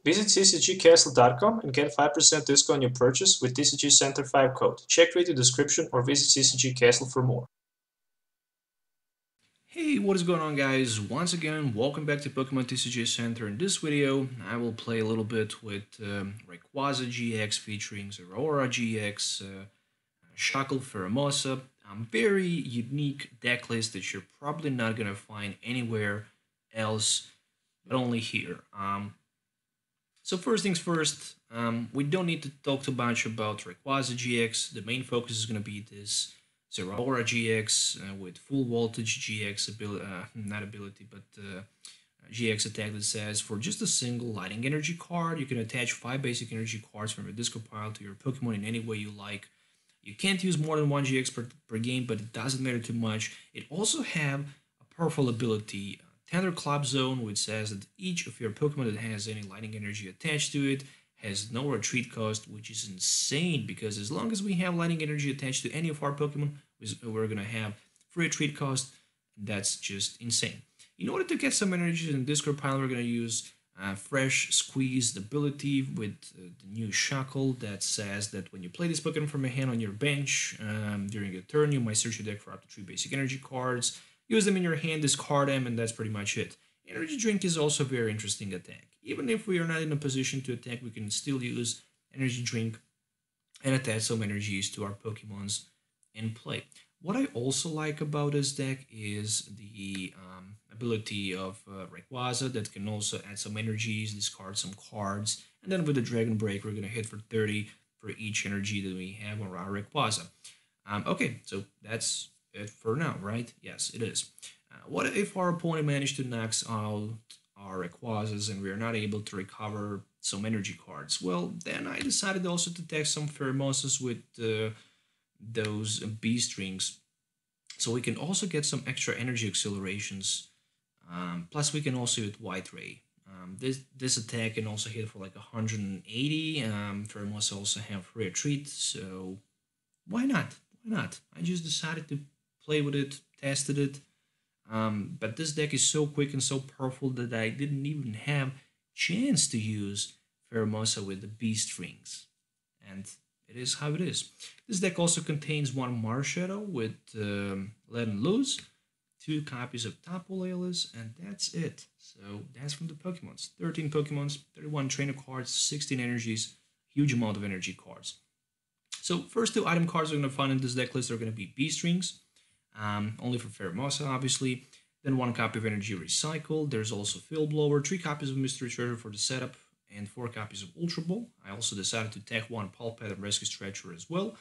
Visit ccgcastle.com and get 5% discount on your purchase with TCG Center 5 code. Check video description or visit CCG Castle for more. Hey, what is going on, guys? Once again, welcome back to Pokemon TCG Center. In this video, I will play a little bit with Rayquaza-GX featuring Zeraora-GX, Shuckle Pheromosa. Very unique deck list that you're probably not going to find anywhere else, but only here. So first things first, we don't need to talk too much about Rayquaza-GX. The main focus is going to be this Zeraora-GX with full voltage GX ability, not ability, but GX attack that says for just a single lightning energy card, you can attach 5 basic energy cards from your discard pile to your Pokemon in any way you like. You can't use more than 1 GX per game, but it doesn't matter too much. It also have a powerful ability, Thunderclap Zone, which says that each of your Pokemon that has any lightning energy attached to it has no retreat cost, which is insane because as long as we have lightning energy attached to any of our Pokemon, we're gonna have free retreat cost. That's just insane. In order to get some energy in discard pile, we're gonna use Fresh Squeezed ability with the new Shuckle that says that when you play this Pokemon from your hand on your bench during your turn, you might search your deck for up to 3 basic energy cards, use them in your hand, discard them, and that's pretty much it. Energy Drink is also a very interesting attack. Even if we are not in a position to attack, we can still use Energy Drink and attach some energies to our Pokemons in play. What I also like about this deck is the ability of Rayquaza that can also add some energies, discard some cards, and then with the Dragon Break, we're going to hit for 30 for each energy that we have on our Rayquaza. Okay, so that's it for now, right? Yes, it is. What if our opponent managed to knock out our Rayquazas and we are not able to recover some energy cards? Well, then I decided also to take some Pheromosas with those beast rings, so we can also get some extra energy accelerations. Plus, we can also hit White Ray. This attack can also hit for like 180. Pheromosa also have free retreat, so why not? Why not? I just decided to play with it, tested it. But this deck is so quick and so powerful that I didn't even have chance to use Pheromosa with the Beast Rings. And it is how it is. This deck also contains 1 Marshadow with Let 'em Loose, 2 copies of Tapu Lele-s, and that's it. So that's from the Pokemons. 13 Pokemons, 31 trainer cards, 16 energies, huge amount of energy cards. So first 2 item cards we're going to find in this deck list are going to be Beast Rings, only for Pheromosa, obviously. Then 1 copy of Energy Recycle. There's also Field Blower, 3 copies of Mysterious Treasure for the setup, and 4 copies of Ultra Ball. I also decided to tag 1 Pulpet and Rescue Stretcher as well.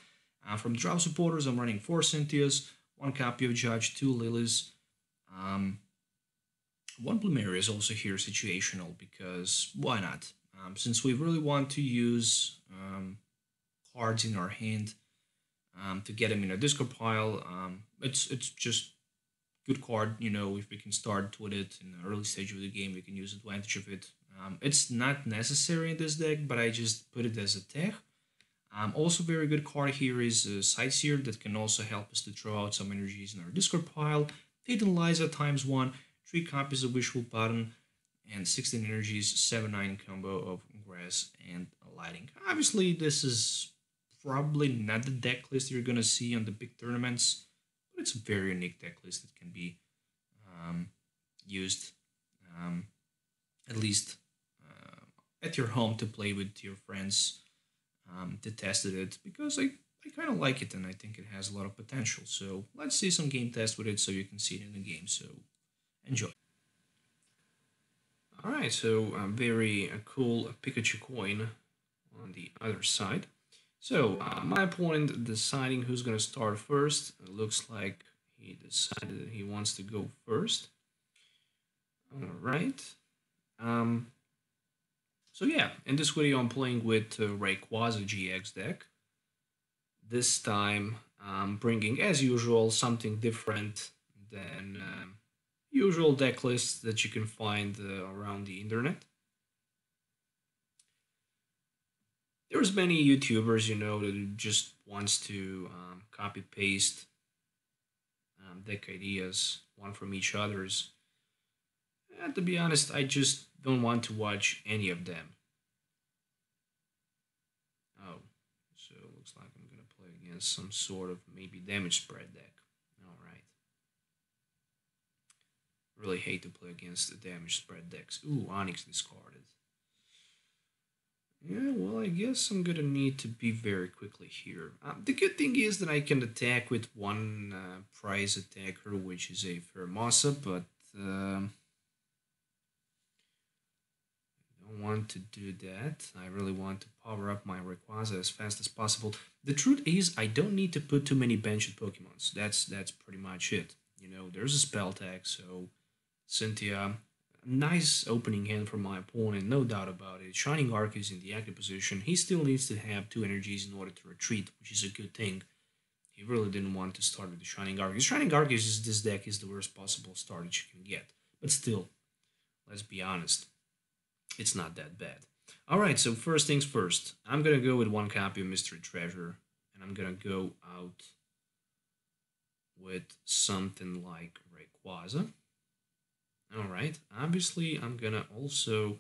From Drop supporters, I'm running 4 Cynthias, 1 copy of Judge, 2 Lilies. 1 Plumeria is also here situational because why not? Since we really want to use cards in our hand to get them in a discard pile, it's just good card. You know, if we can start with it in the early stage of the game, we can use advantage of it. It's not necessary in this deck, but I just put it as a tech. Also very good card here is Sightseer that can also help us to throw out some energies in our discard pile. Hidden Liza ×1, 3 copies of Wishful Button, and 16 energies, 7-9 combo of Grass and Lighting. Obviously, this is probably not the deck list you're gonna see on the big tournaments, but it's a very unique deck list that can be used at least at your home to play with your friends to test it because I kind of like it and I think it has a lot of potential. So let's see some game test with it so you can see it in the game. So enjoy. All right, so a very cool Pikachu coin on the other side. So my opponent deciding who's going to start first. It looks like he decided that he wants to go first. All right. So yeah, in this video I'm playing with Rayquaza-GX deck. This time bringing, as usual, something different than usual deck lists that you can find around the internet. There's many YouTubers, you know, that just wants to copy paste deck ideas, one from each other's. And to be honest, I just don't want to watch any of them. against some sort of maybe damage spread deck. Alright. Really hate to play against the damage spread decks. Ooh, Onyx discarded. Yeah, well, I guess I'm gonna need to be very quickly here. The good thing is that I can attack with one prize attacker, which is a Pheromosa, but I don't want to do that. I really want to power up my Rayquaza as fast as possible. The truth is, I don't need to put too many benched Pokemons. That's pretty much it. You know, there's a spell tag, so Cynthia. Nice opening hand from my opponent, no doubt about it. Shining Arceus in the active position. He still needs to have 2 energies in order to retreat, which is a good thing. He really didn't want to start with the Shining Arceus. Shining Arceus, this deck is the worst possible start that you can get. But still, let's be honest, it's not that bad. Alright, so first things first. I'm gonna go with 1 copy of Mystery Treasure, and I'm gonna go out with something like Rayquaza. Alright, obviously I'm gonna also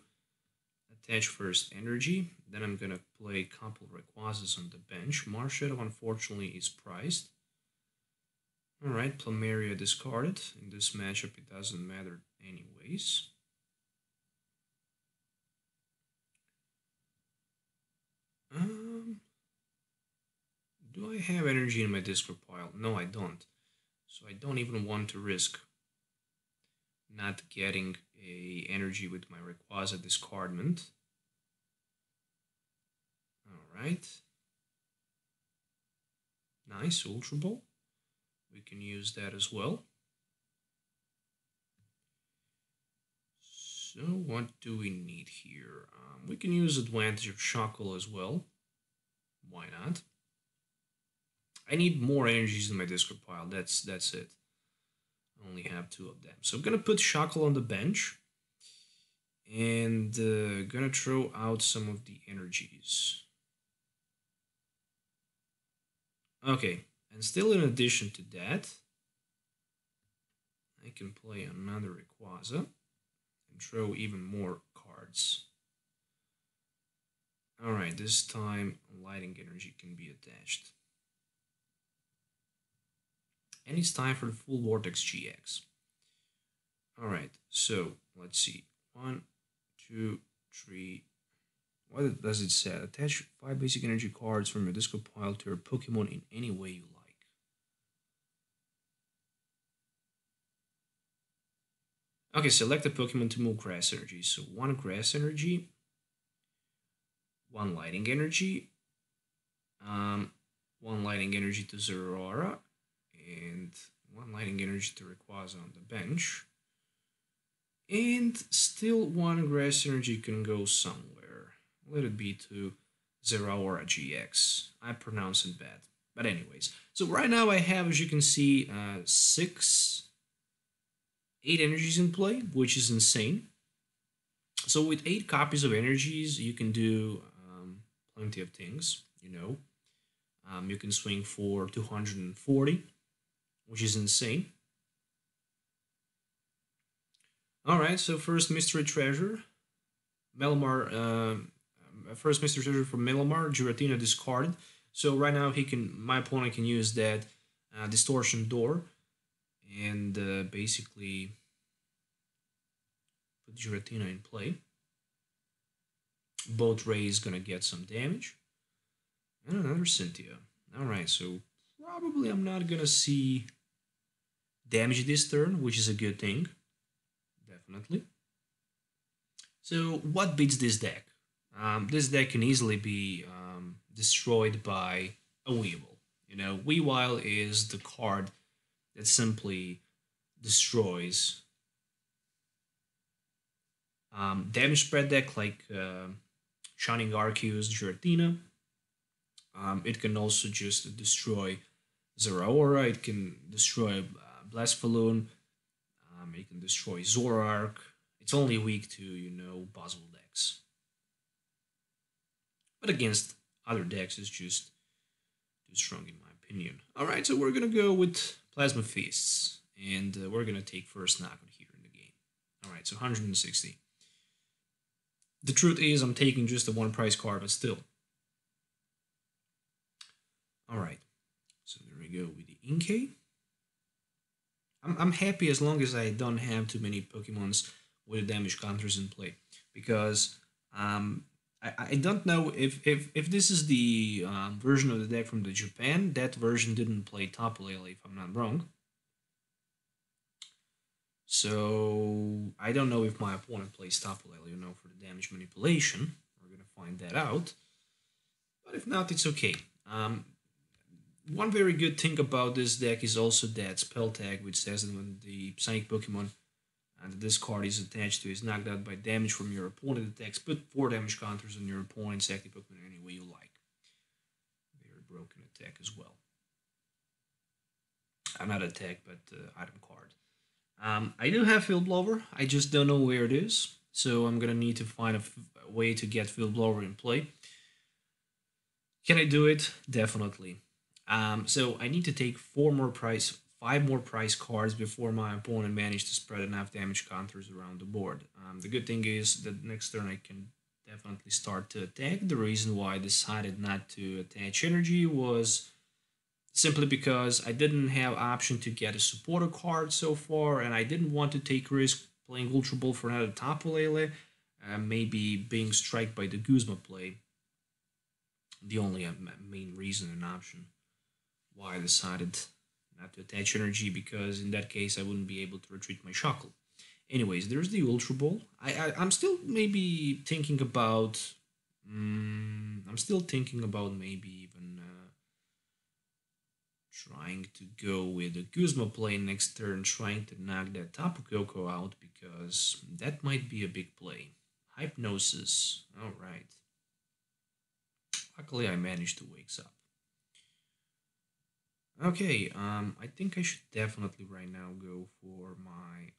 attach first energy, then I'm gonna play a couple Rayquazas on the bench. Marshadow unfortunately is prized. Alright, Plumeria discarded. In this matchup it doesn't matter anyways. Do I have energy in my discard pile? No, I don't. So I don't even want to risk not getting a energy with my Rayquaza discardment. Alright. Nice, Ultra Ball. We can use that as well. So what do we need here? We can use advantage of Shuckle as well. Why not? I need more energies in my discard pile. That's it. I only have 2 of them. So I'm gonna put Shuckle on the bench. And gonna throw out some of the energies. Okay, and still in addition to that, I can play another Rayquaza and throw even more cards. Alright, this time lighting energy can be attached. And it's time for the full Vortex GX. Alright, so let's see. 1, 2, 3. What does it say? Attach 5 basic energy cards from your discard pile to your Pokemon in any way you like. Okay, select a Pokemon to move grass energy. So 1 grass energy, 1 lighting energy, 1 lighting energy to Zeraora, and 1 lighting energy to Rayquaza on the bench. And still 1 grass energy can go somewhere. Let it be to Zeraora-GX. I pronounce it bad. But anyways, so right now I have, as you can see, 8 energies in play, which is insane. So with 8 copies of energies, you can do plenty of things, you know. You can swing for 240, which is insane. Alright, so first Mystery Treasure. Melamar, first Mystery Treasure for Melamar, Giratina discarded. So right now my opponent can use that Distortion Door and basically put Giratina in play. Both Rays gonna get some damage. And another Cynthia. Alright, so probably I'm not gonna see damage this turn, which is a good thing. Definitely. So what beats this deck? This deck can easily be destroyed by a Weavile. You know, Weavile is the card that simply destroys damage spread deck like Shining Arceus, Giratina. It can also just destroy Zeraora. It can destroy Blastfalloon. It can destroy Zoroark. It's only weak to, you know, puzzle decks. But against other decks, it's just too strong in my opinion. Alright, so we're gonna go with Plasma Fists. And we're gonna take first knockout here in the game. Alright, so 160. The truth is, I'm taking just a 1 price card, but still. Alright, go with the Inkay. I'm happy as long as I don't have too many Pokemons with damage counters in play, because I don't know if this is the version of the deck from the Japan. That version didn't play Tapu Lele, if I'm not wrong. So I don't know if my opponent plays Tapu Lele, for the damage manipulation. We're gonna find that out. But if not, it's okay. One very good thing about this deck is also that spell tag, which says that when the Psychic Pokemon and this card is attached to is knocked out by damage from your opponent attacks, put 4 damage counters on your opponent's active Pokemon any way you like. Very broken attack as well. Not attack, but item card. I do have Field Blower, I just don't know where it is, so I'm gonna need to find a way to get Field Blower in play. Can I do it? Definitely. So I need to take 5 more price cards before my opponent managed to spread enough damage counters around the board. The good thing is that next turn I can definitely start to attack. The reason why I decided not to attach energy was simply because I didn't have option to get a supporter card so far, and I didn't want to take risk playing Ultra Ball for another Tapu Lele, maybe being struck by the Guzma play. The only main reason and option why I decided not to attach energy, because in that case I wouldn't be able to retreat my Shuckle. Anyways, there's the Ultra Ball. I'm still maybe thinking about maybe even trying to go with a Guzma play next turn, trying to knock that Tapu Koko out, because that might be a big play. Hypnosis. Alright. Luckily I managed to wake up. Okay, I think I should definitely right now go for my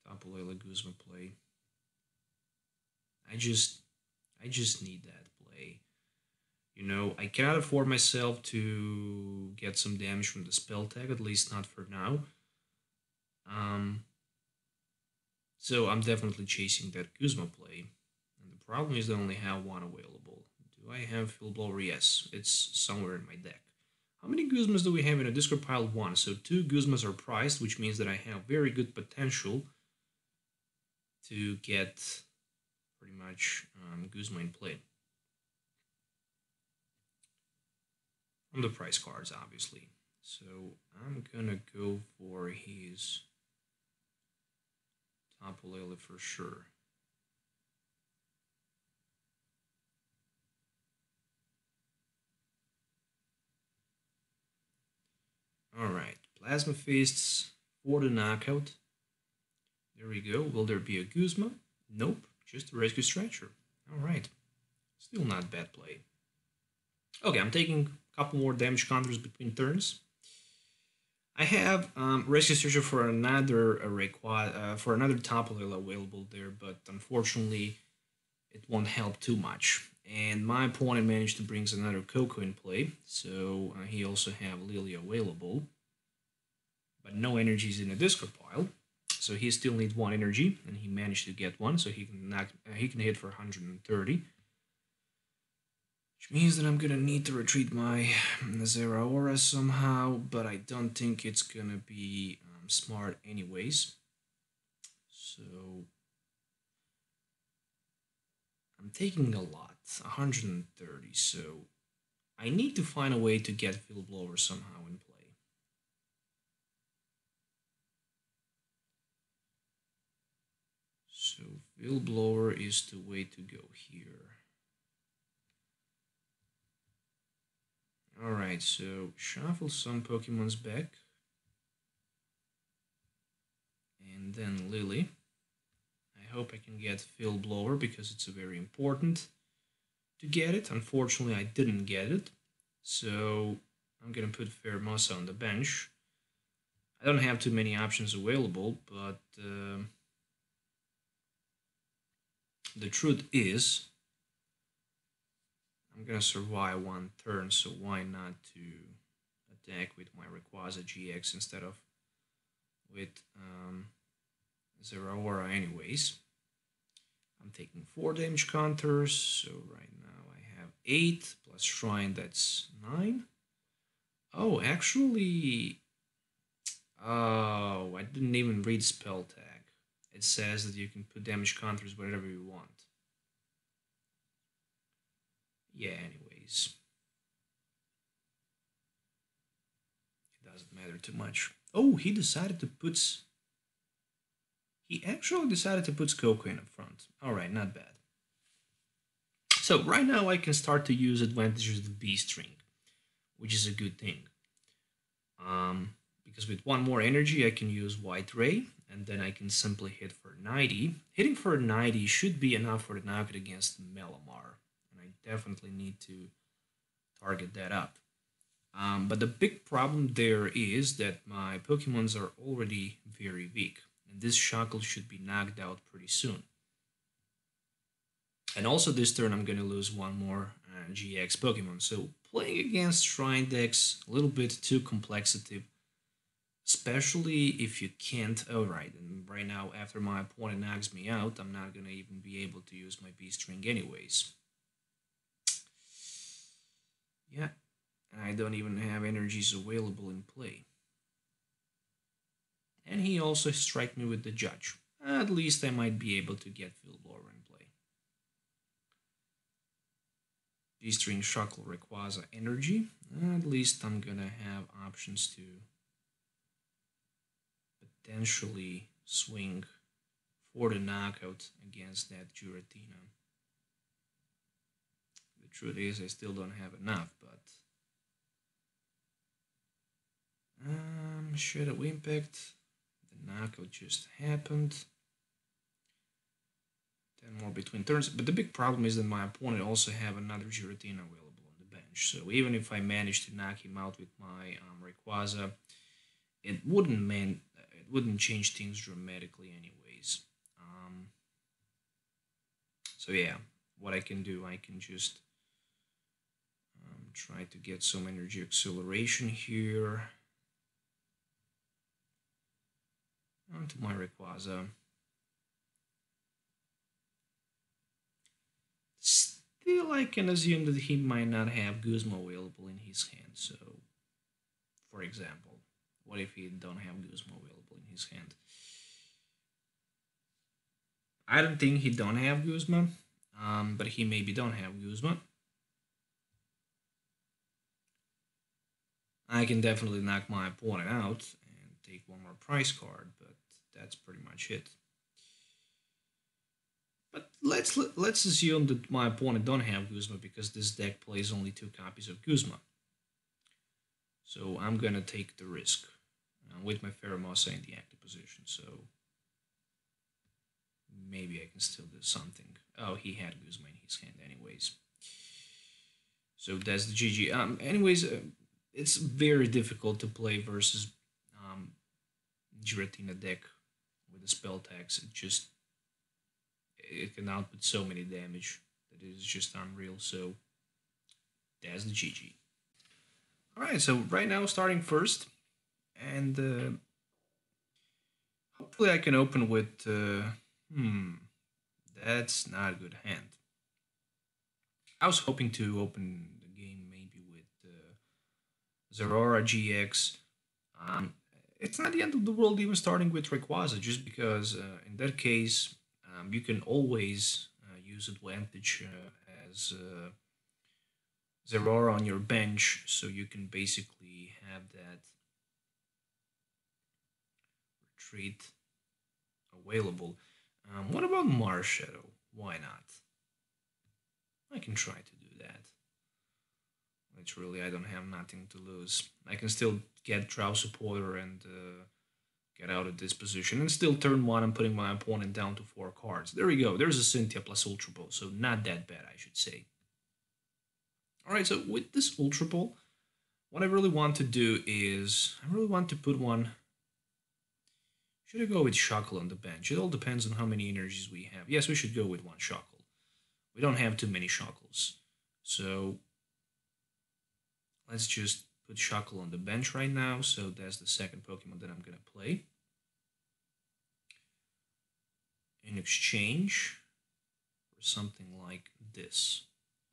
Tapu Lele Guzma play. I just need that play. I cannot afford myself to get some damage from the spell tag, at least not for now. So I'm definitely chasing that Guzma play. And the problem is that I only have 1 available. Do I have Field Blower? Yes, it's somewhere in my deck. How many Guzmas do we have in a discard pile? 1. So 2 Guzmas are priced, which means that I have very good potential to get pretty much Guzma in play. From the price cards, obviously. So I'm gonna go for his Tapu Lele for sure. Alright, Plasma Fists for the knockout. There we go. Will there be a Guzma? Nope, just a Rescue Stretcher. Alright, still not bad play. Okay, I'm taking a couple more damage counters between turns. I have Rescue Stretcher for another for another Tapu Lele available there, but unfortunately it won't help too much. And my opponent managed to bring another Koko in play, so he also have Lillie available. But no energies in the discard pile, so he still needs 1 energy, and he managed to get 1, so he can hit for 130. Which means that I'm gonna need to retreat my Zeraora somehow, but I don't think it's gonna be smart anyways. So I'm taking a lot, 130, so I need to find a way to get Field Blower somehow in play. So Field Blower is the way to go here. Alright, so shuffle some Pokemon's back. And then Lillie. I hope I can get Field Blower because it's very important to get it. Unfortunately, I didn't get it. So I'm gonna put Pheromosa on the bench. I don't have too many options available, but the truth is I'm gonna survive 1 turn, so why not to attack with my Rayquaza-GX instead of with Zeraora anyways. I'm taking 4 damage counters, so right now I have 8 plus Shrine, that's 9. Oh, actually, oh, I didn't even read spell tag. It says that you can put damage counters wherever you want. Yeah, anyways. It doesn't matter too much. Oh, he decided to put... He actually decided to put Coco in up front. Alright, not bad. So right now I can start to use advantages of the B string, which is a good thing. Because with one more energy I can use White Ray, and then I can simply hit for 90. Hitting for 90 should be enough for the knockout against Melamar, and I definitely need to target that up. But the big problem there is that my Pokemons are already very weak, and this Shuckle should be knocked out pretty soon. And also this turn I'm going to lose one more GX Pokemon, so playing against Shrine decks a little bit too complexity, especially if you can't... Alright, and right now after my opponent knocks me out, I'm not going to even be able to use my B-String anyways. Yeah, I don't even have energies available in play. And he also struck me with the Judge. At least I might be able to get Field Blower in play. B-String, Shuckle, Rayquaza, Energy. At least I'm gonna have options to potentially swing for the knockout against that Giratina. The truth is I still don't have enough, but... Shadow Impact. The knockout just happened. 10 more between turns, but the big problem is that my opponent also have another Giratina available on the bench. So even if I manage to knock him out with my Rayquaza, it wouldn't change things dramatically anyways. So yeah, what I can do, I can just try to get some energy acceleration here onto my Rayquaza. Still, I can assume that he might not have Guzma available in his hand. So, for example, what if he don't have Guzma available in his hand? I don't think he don't have Guzma, but he maybe don't have Guzma. I can definitely knock my opponent out and take one more prize card, but that's pretty much it. But let's assume that my opponent don't have Guzma because this deck plays only 2 copies of Guzma. So I'm gonna take the risk with my Pheromosa in the active position. So maybe I can still do something. Oh, he had Guzma in his hand anyways. So that's the GG. Anyways, it's very difficult to play versus Giratina deck with the spell tags. It can output so many damage that it is just unreal. So that's the GG. Alright, so right now starting first, and hopefully I can open with, that's not a good hand. I was hoping to open the game maybe with Zeraora-GX. It's not the end of the world even starting with Rayquaza, just because in that case you can always use advantage as Zeraora on your bench, so you can basically have that retreat available. What about Marshadow? Why not? I can try to do that. Literally, I don't have nothing to lose. I can still get Drow Supporter and get out of this position. And still turn 1 and putting my opponent down to 4 cards. There we go. There's a Cynthia plus Ultra Ball, so not that bad, I should say. Alright, so with this Ultra Ball, what I really want to do is... I really want to put one... Should I go with Shuckle on the bench? It all depends on how many energies we have. Yes, we should go with one Shuckle. We don't have too many Shuckles. So... let's just put Shuckle on the bench right now. So that's the second Pokemon that I'm going to play. In exchange for something like this.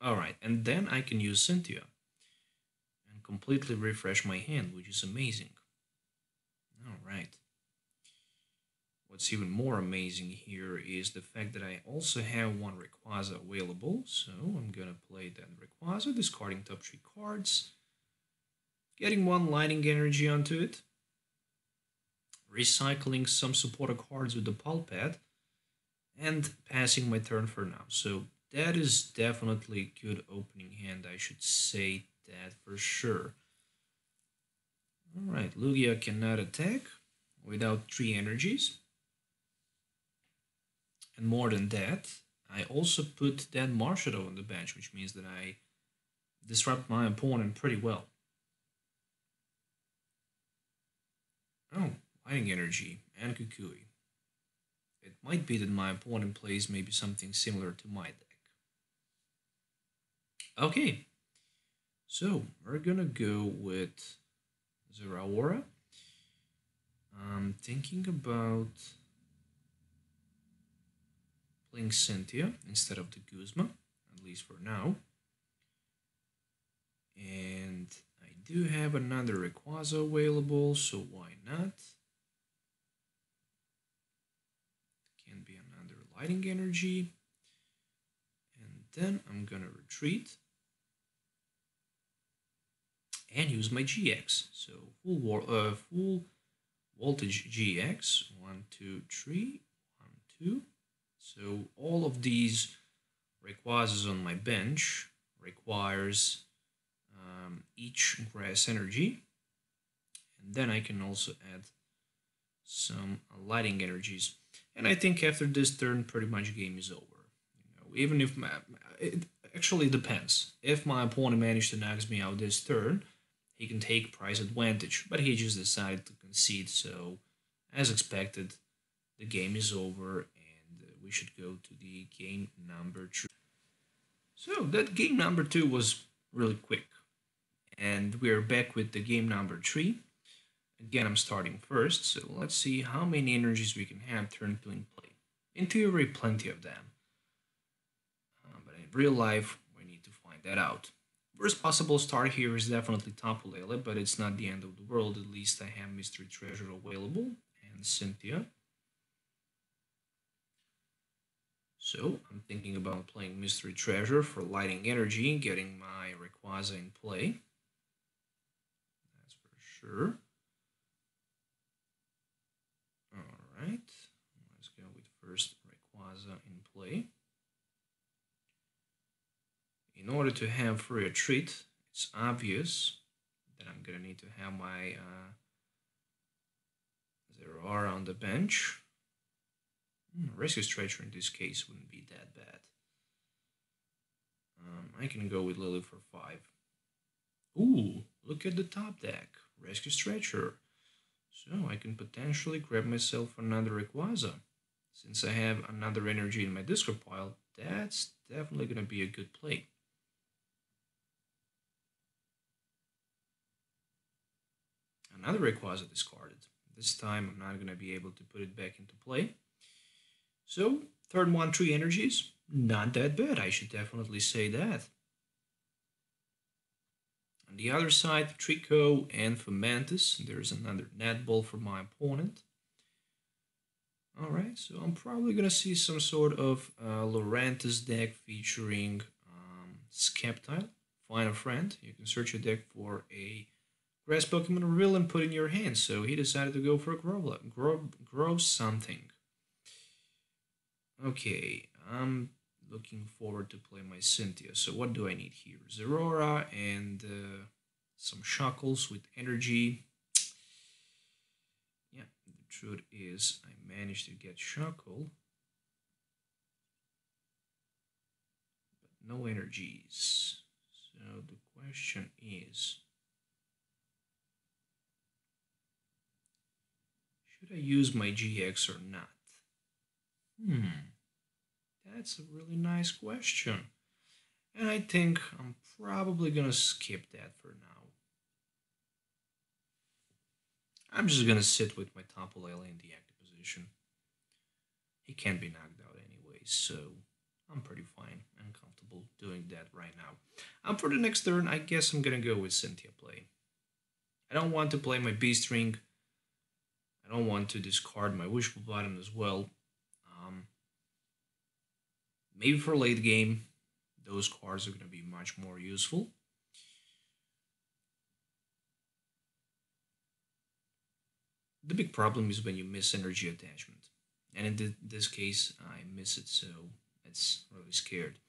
Alright, and then I can use Cynthia and completely refresh my hand, which is amazing. Alright. What's even more amazing here is the fact that I also have one Rayquaza available, so I'm gonna play that Rayquaza, discarding top 3 cards, getting one Lightning Energy onto it, recycling some supporter cards with the Pulpad, and passing my turn for now. So that is definitely a good opening hand, I should say that for sure. Alright, Lugia cannot attack without 3 energies. And more than that, I also put that Marshadow on the bench, which means that I disrupt my opponent pretty well. Oh, Lightning Energy and Kukui. It might be that my opponent plays maybe something similar to my deck. Okay, so we're gonna go with Zeraora. I'm thinking about playing Cynthia instead of the Guzma, at least for now. And I do have another Rayquaza available, so why not? It can be another Lightning Energy. And then I'm gonna retreat and use my GX. So full voltage GX, 1, 2, 3, 1, 2. So all of these Rayquazas on my bench requires each grass energy, and then I can also add some lightning energies. And I think after this turn, pretty much game is over. Even if it actually depends. If my opponent managed to knock me out this turn, he can take price advantage, but he just decided to concede. So, as expected, the game is over, and we should go to the game number 2. So that game number 2 was really quick. And we're back with the game number 3. Again, I'm starting first, so let's see how many energies we can have turn 2 in play. In theory, plenty of them. But in real life, we need to find that out. First possible start here is definitely Tapu Lele, but it's not the end of the world. At least I have Mysterious Treasure available and Cynthia. So I'm thinking about playing Mystery Treasure for Lightning Energy, getting my Rayquaza in play. That's for sure. Alright, let's go with first Rayquaza in play. In order to have free retreat, it's obvious that I'm gonna need to have my Zeraora on the bench. Mysterious Treasure in this case wouldn't be that bad. I can go with Lillie for 5. Ooh, look at the top deck. Mysterious Treasure. So I can potentially grab myself another Rayquaza. Since I have another energy in my discard pile, that's definitely going to be a good play. Another Rayquaza discarded. This time I'm not going to be able to put it back into play. So, third 1-3 energies, not that bad, I should definitely say that. On the other side, Trico and Fomantis. There's another net ball for my opponent. Alright, so I'm probably going to see some sort of Lurantis deck featuring Skeptile. Find a friend. You can search your deck for a grass Pokemon reveal and put in your hand. So he decided to go for a grow something. Okay, I'm looking forward to play my Cynthia. So what do I need here? Zeraora and some Shuckles with energy. Yeah, the truth is I managed to get Shuckle, but no energies. So the question is, should I use my GX or not? That's a really nice question. And I think I'm probably gonna skip that for now. I'm just gonna sit with my Tapu Lele in the active position. He can't be knocked out anyway, so I'm pretty fine and comfortable doing that right now. For the next turn, I guess I'm gonna go with Cynthia play. I don't want to play my Beast Ring. I don't want to discard my Wishful button as well. Maybe for late game, those cards are going to be much more useful. The big problem is when you miss energy attachment. And in this case, I miss it, so it's really scared.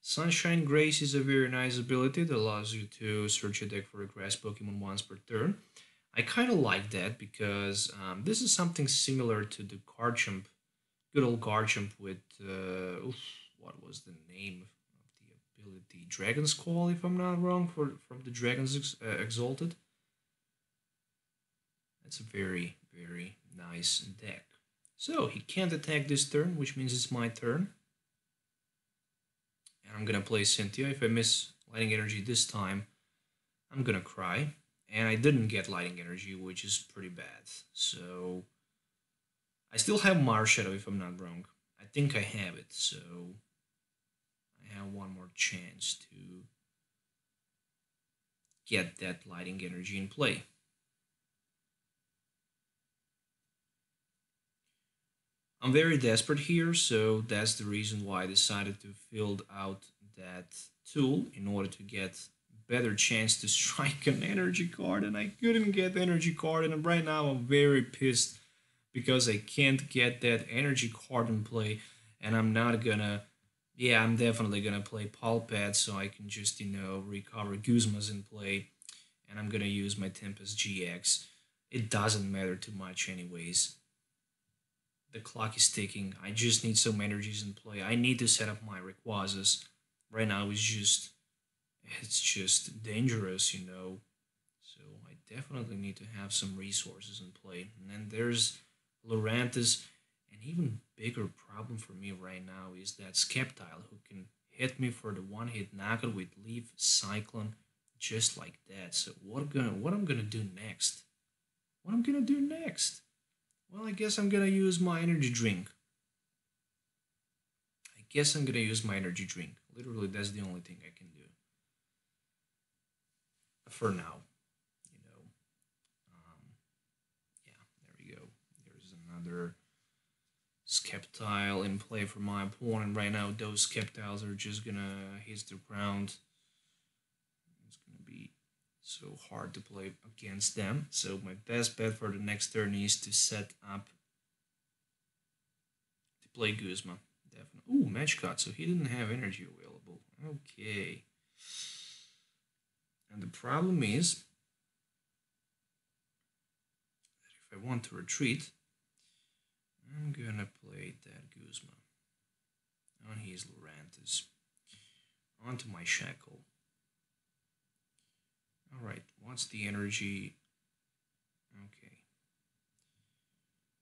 Sunshine Grace is a very nice ability that allows you to search a deck for a grass Pokemon once per turn. I kind of like that because this is something similar to the Garchomp, good old Garchomp with, what was the name of the ability? Dragon's Call, if I'm not wrong, from the Dragons Exalted. That's a very, very nice deck. So he can't attack this turn, which means it's my turn. And I'm gonna play Cynthia. If I miss Lighting Energy this time, I'm gonna cry. And I didn't get Lighting Energy, which is pretty bad. So I still have Marshadow, if I'm not wrong. I think I have it, so I have one more chance to get that Lighting Energy in play. I'm very desperate here, so that's the reason why I decided to fill out that tool in order to get better chance to strike an energy card, and I couldn't get the energy card, and right now I'm very pissed because I can't get that energy card in play, and I'm not gonna, yeah, I'm definitely gonna play Pulpad so I can just, you know, recover Guzma's in play, and I'm gonna use my Tempest GX. It doesn't matter too much anyways. The clock is ticking. I just need some energies in play. I need to set up my Rayquazas. Right now it's just dangerous, you know. So I definitely need to have some resources in play. And then there's Lurantis. An even bigger problem for me right now is that Sceptile, who can hit me for the one-hit knockout with Leaf Cyclone just like that. So what I'm gonna do next? What I'm gonna do next? Well, I guess I'm gonna use my energy drink. Literally, that's the only thing I can do. For now, you know. Yeah, there we go. There's another Sceptile in play for my opponent. Right now, those Sceptiles are just gonna hit the ground. It's gonna be so hard to play against them. So my best bet for the next turn is to set up to play Guzma. Definitely. Ooh, Match Cut. So he didn't have energy available. Okay. And the problem is that if I want to retreat, I'm gonna play that Guzma. On his Lurantis. Onto my Shackle. Alright, what's the energy? Okay.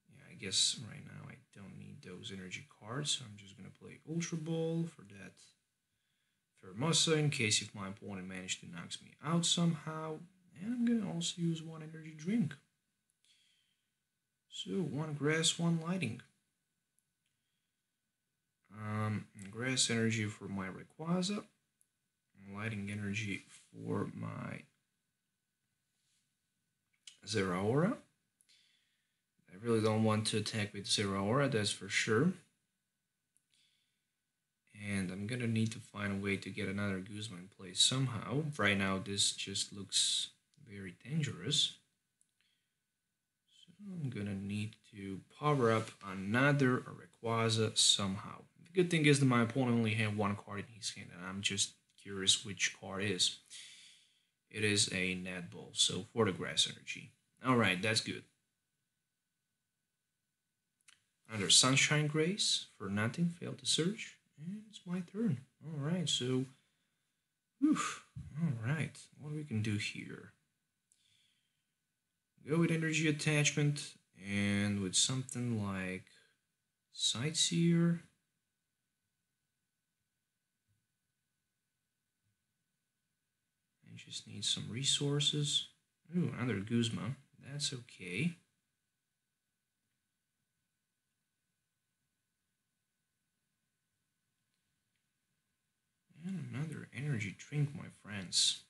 Yeah, I guess right now I don't need those energy cards, so I'm just gonna play Ultra Ball for that Pheromosa in case if my opponent managed to knock me out somehow. And I'm gonna also use one energy drink. So, one grass, one lighting. Grass energy for my Rayquaza. Lighting energy for my Zeraora. I really don't want to attack with Zeraora, that's for sure. And I'm gonna need to find a way to get another Guzma in place somehow. Right now this just looks very dangerous. So I'm gonna need to power up another Rayquaza somehow. The good thing is that my opponent only had one card in his hand, and I'm just curious which card is. It is a Net Ball, so for the grass energy. Alright, that's good. Another Sunshine Grace for nothing, failed to search. And it's my turn. Alright, so alright, what we can do here? Go with energy attachment and with something like Sightseer. I just need some resources. Ooh, another Guzma. That's okay. And I'm energy drink, my friends.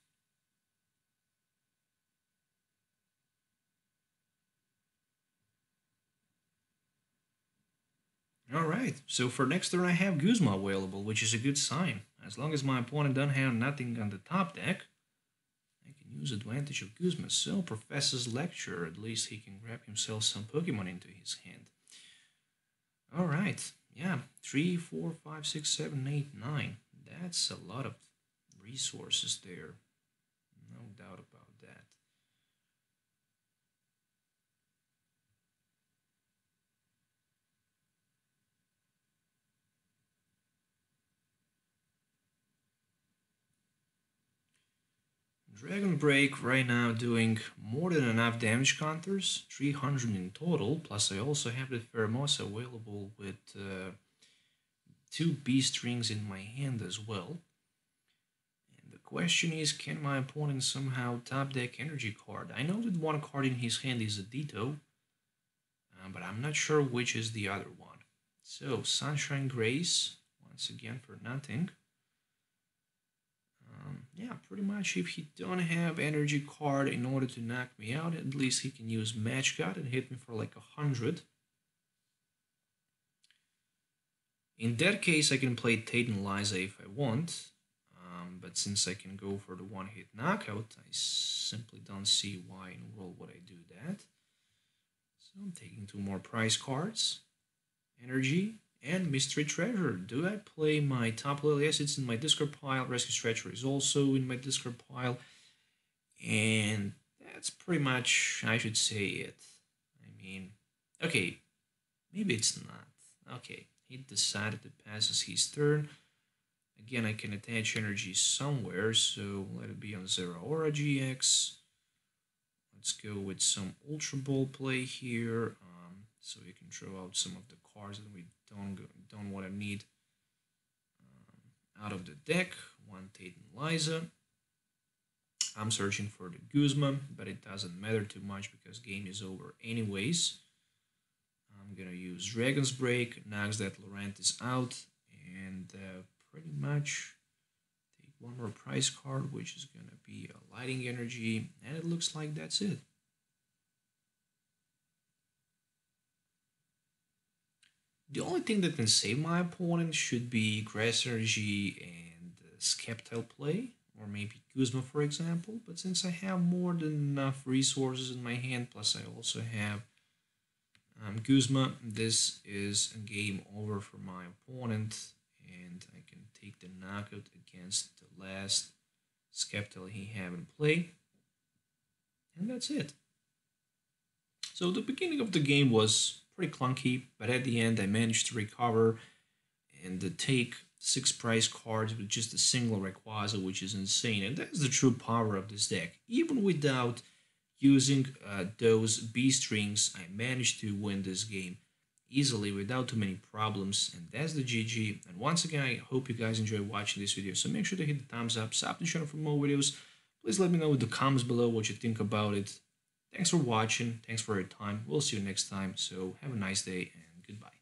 Alright, so for next turn I have Guzma available, which is a good sign. As long as my opponent don't have nothing on the top deck, I can use advantage of Guzma. So Professor's Lecture, at least he can grab himself some Pokemon into his hand. Alright, yeah, 3, 4, 5, 6, 7, 8, 9. That's a lot of resources there. No doubt about that. Dragon Break right now doing more than enough damage counters, 300 in total, plus I also have the Pheromosa available with 2 beast rings in my hand as well. And the question is, can my opponent somehow top deck energy card? I know that one card in his hand is a Ditto, but I'm not sure which is the other one. So Sunshine Grace, once again for nothing. Yeah, pretty much if he don't have energy card in order to knock me out, at least he can use Match Cut and hit me for like 100. In that case, I can play Tate and Liza if I want, but since I can go for the one-hit knockout, I simply don't see why in the world would I do that. So I'm taking 2 more prize cards, Energy, and Mystery Treasure. Do I play my Tapu Lele? Yes, it's in my discard pile. Rescue Treasure is also in my discard pile. And that's pretty much, I should say, it. I mean, okay, maybe it's not. Okay, he decided to pass as his turn. Again, I can attach energy somewhere, so let it be on Zeraora-GX. Let's go with some Ultra Ball play here, so you can throw out some of the cards that we don't want to need out of the deck. One Tate and Liza. I'm searching for the Guzma, but it doesn't matter too much because game is over anyways. I'm gonna use Dragon's Break, knocks that Laurentiis out, and pretty much take 1 more prize card, which is gonna be a Lighting Energy, and it looks like that's it. The only thing that can save my opponent should be Grass Energy and Skeptile play, or maybe Guzma for example, but since I have more than enough resources in my hand, plus I also have Guzma, this is a game over for my opponent, and I can take the knockout against the last Skeptile he have in play, and that's it. So the beginning of the game was pretty clunky, but at the end I managed to recover and take 6 prize cards with just a single Rayquaza, which is insane, and that's the true power of this deck. Even without using those beast rings, I managed to win this game easily without too many problems, and that's the GG. And once again, I hope you guys enjoy watching this video, so make sure to hit the thumbs up, sub to the channel for more videos. Please let me know in the comments below what you think about it. Thanks for watching, thanks for your time, we'll see you next time, so have a nice day and goodbye.